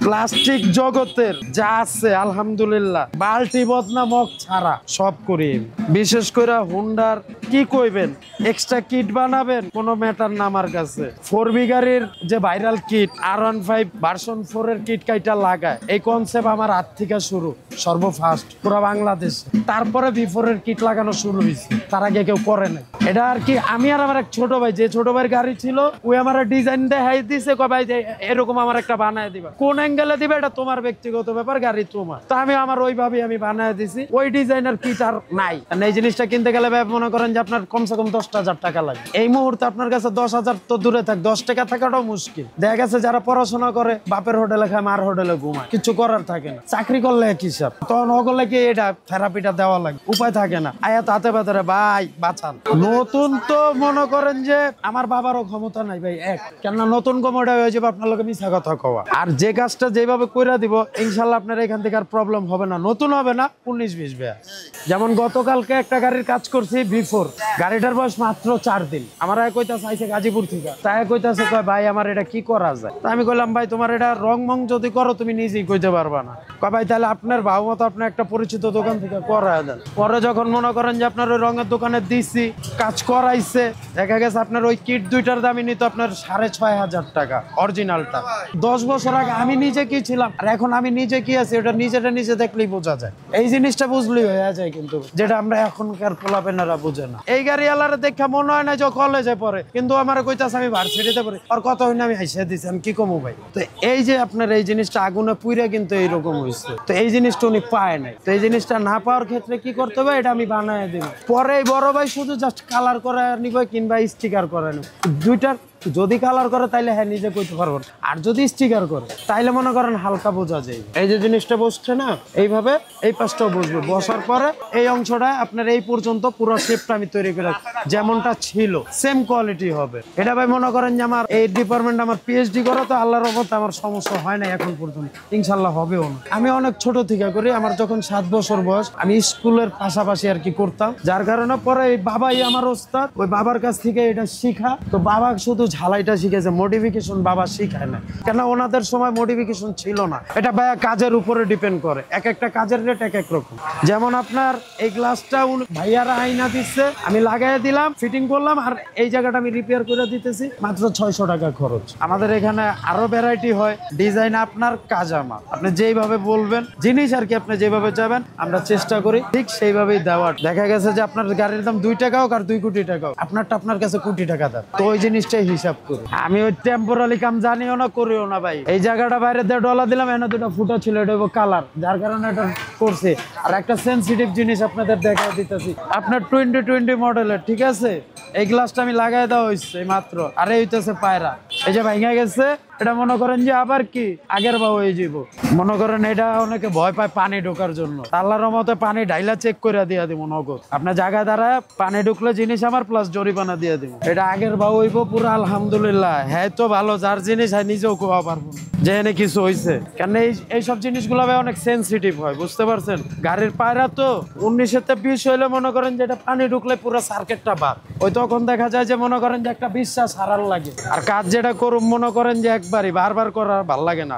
Plastic জগতের যা আছে আলহামদুলিল্লাহ বাল্টি বদনা মগ ছাড়া সব করি। বিশেষ করে হুন্ডার কি কইবেন, এক্সট্রা কিট বানাবেন কোনো ম্যাটার না আমার কাছে। 4B গাড়ির যে ভাইরাল কিট R15 ভার্সন 4 এর কিট কাইটা লাগায়, এই কনসেপ্ট আমার হাত থেকে শুরু সর্বফার্স্ট পুরো বাংলাদেশে। তারপরে V4 এর কিট লাগানো শুরু হয়েছে, তার আগে কেউ করে নাই। এটা আর কি আমি আর আমার এক ছোট ভাই, যে ছোট ভাইয়ের গাড়ি ছিল ওই আমার ডিজাইন দেখাই দিছে, কয় ভাই এরকম আমার একটা বানায় দিবা, কোন অ্যাঙ্গেলে দিবে এটা তোমার ব্যক্তিগত ব্যাপার, গাড়ি তোমার। তা আমি আমার ওইভাবে আমি বানায় দিছি, ওই ডিজাইনার কিট আর নাই। এই জিনিসটা কিনতে গেলে ভাই মনে করেন যে আপনার কমসে কম 10,000 টাকা লাগে। এই মুহূর্তে আপনার কাছে 10,000 তো দূরে থাক, 10 টাকা থাকাটাও মুশকিল। দেখা গেছে যারা পড়াশোনা করে বাপের হোটেলে খায়, মার হোটেলে ঘুমায়, কিছু করার থাকে না। চাকরি করলে এক হিসাব, তখন ওগুলো কি এটা থেরাপিটা দেওয়া লাগে, উপায় থাকে না। আয়াত হাতে পাতে ভাই বাঁচান। নতুন তো মনে করেন যে আমার বাবারও ক্ষমতা নাই ভাই, এক কেননা নতুন কমোডা হয়ে যাবে আপনার লোকে মিছা কথা কওয়া। আর যে কাজটা যেভাবে কইরা দিব ইনশাল্লাহ আপনার এখান থেকে আর প্রবলেম হবে না, নতুন হবে না 19-20 ভাইয়া। যেমন গতকালকে একটা গাড়ির কাজ করছি V4, গাড়িটার বয়স মাত্র 4 দিন। আমার এক কইতাছে আইছে গাজীপুর থেকে, তাই কইতাছে কয় ভাই আমার এটা কি করা যায়। তা আমি কইলাম ভাই তোমার এটা রং মং যদি করো তুমি নিজেই কইতে পারবা না। কয় ভাই তাহলে আপনার ভাব মতো আপনি একটা পরিচিত দোকান থেকে করায় দেন। পরে যখন মনে করেন যে আপনার ওই রঙের দোকানে দিছি, কাজ করাইছে, দেখা গেছে আপনার ওই কিট দুইটার দামই নিত আপনার 6,500 টাকা অরিজিনালটা। 10 বছর আগে আমি নিজে কি ছিলাম আর এখন আমি নিজে কি আছি ওটা নিজেটা নিজে দেখলেই বোঝা যায়। এই জিনিসটা বুঝলেই হয়ে যায়, কিন্তু যেটা আমরা এখনকার পোলাপেনারা বুঝে না। এই গাড়িওয়ালারা দেখা মনে হয় না যে কলেজে পড়ে, কিন্তু আমার কইতাছে আমি ভার্সিটিতে পড়ি, আর কথা হই না আমি আইসা দিছি, আমি কি কমু ভাই। তো এই যে আপনার এই জিনিসটা আগুনে পুইরা কিন্তু এইরকম হয়েছে, তো এই জিনিসটা উনি পায় নাই। তো এই জিনিসটা না পাওয়ার ক্ষেত্রে কি করতে হবে, এটা আমি বানায় দিব। পরে এই বড় ভাই শুধু জাস্ট কালার করে নিব কিংবা স্টিকার করে নিব, দুইটার যদি কালার করে তাইলে হ্যাঁ নিজে কইতে পারবো, আর যদি স্টিকার করে তাইলে মনে করেন হালকা বোঝা যায়। এই যে জিনিসটা বসছে না এইভাবে, এই পাশটাও বসবে, বসার পরে এই অংশটা আপনার এই পর্যন্ত পুরো শেপটা আমি তৈরি করে যেমনটা ছিল সেম কোয়ালিটি হবে। এটা ভাই মনে করেন যে আমার এই ডিপার্টমেন্ট আমার PhD করা, তো আল্লাহর রহমতে আমার সমস্যা হয় না এখন পর্যন্ত, ইনশাল্লাহ হবেও না। আমি অনেক ছোট থেকে করি, আমার যখন 7 বছর বয়স আমি স্কুলের পাশাপাশি আর কি করতাম, যার কারণে পরে এই বাবাই আমার ওস্তাদ, ওই বাবার কাছ থেকে এটা শিখা। তো বাবা শুধু ঝালাইটা শিখেছে, মডিফিকেশন বাবা শিখায় না, কেন ওনাদের সময় মডিফিকেশন ছিল না। এটা ভাইয়া কাজের উপরে ডিপেন্ড করে, এক একটা কাজের রেট এক এক রকম। যেমন আপনার এই গ্লাসটা ভাইয়ারা আইনা দিচ্ছে, আমি লাগাই দিলাম, ফিটিং করলাম, আর এই জায়গাটা আমি রিপেয়ার করে দিতেছি, মাত্র 600 টাকা খরচ। আমাদের এখানে আরো ভ্যারাইটি হয়, ডিজাইন আপনার কাজ আমার, আপনি যেইভাবে বলবেন জিনিস আর কি, আপনি যেভাবে যাবেন আমরা চেষ্টা করি ঠিক সেইভাবেই দেওয়ার। দেখা গেছে যে আপনার গাড়ির দাম 2 টাকা হোক আর 2 কোটি টাকা হোক, আপনারটা আপনার কাছে কোটি টাকা দাম, তো ওই জিনিসটাই হিসাব করি। আমি ওই টেম্পোরালি কাম জানিও না করিও না ভাই। এই জায়গাটা বাইরে $1.5 দিলাম, এনে 2টা ফুটা ছিল, এটা কালার, যার কারণে এটা করছে। আর একটা সেন্সিটিভ জিনিস আপনাদের দেখা দিতেছি, আপনার 2020 মডেলের, ঠিক আছে, এই গ্লাসটা আমি লাগাই দেওয়া হয়েছে মাত্র, আর এই হইতেছে পায়রা, এই যে ভাঙা গেছে। এটা মনে করেন যে আবার কি আগের বা হয়ে যাব। মনে করেন এটা অনেকে ভয় পায় পানি ঢোকার জন্য, আল্লাহর রহমতে পানি ঢাইলা চেক করে দিয়ে দিব নগদ। আপনার জায়গায় দ্বারা পানি ঢুকলে জিনিস আমার প্লাস জরিমানা দিয়ে দিব। এটা আগের বা হইব পুরো আলহামদুলিল্লাহ। হ্যাঁ তো ভালো, যার জিনিস হয় নিজেও কোয়া পারবো যে এনে কিছু হয়েছে, কেন এইসব জিনিসগুলো অনেক সেন্সিটিভ হয়, বুঝতে পারছেন। গাড়ির পায়রা তো 19-20 হইলে মনে করেন যে এটা পানি ঢুকলে পুরো সার্কিটটা বাদ, ওই তখন দেখা যায় যে মনে করেন যে একটা বিশ্বাস হারার লাগে। আর কাজ যেটা করুম মনে করেন যে একবারই, বারবার করার ভাল লাগে না।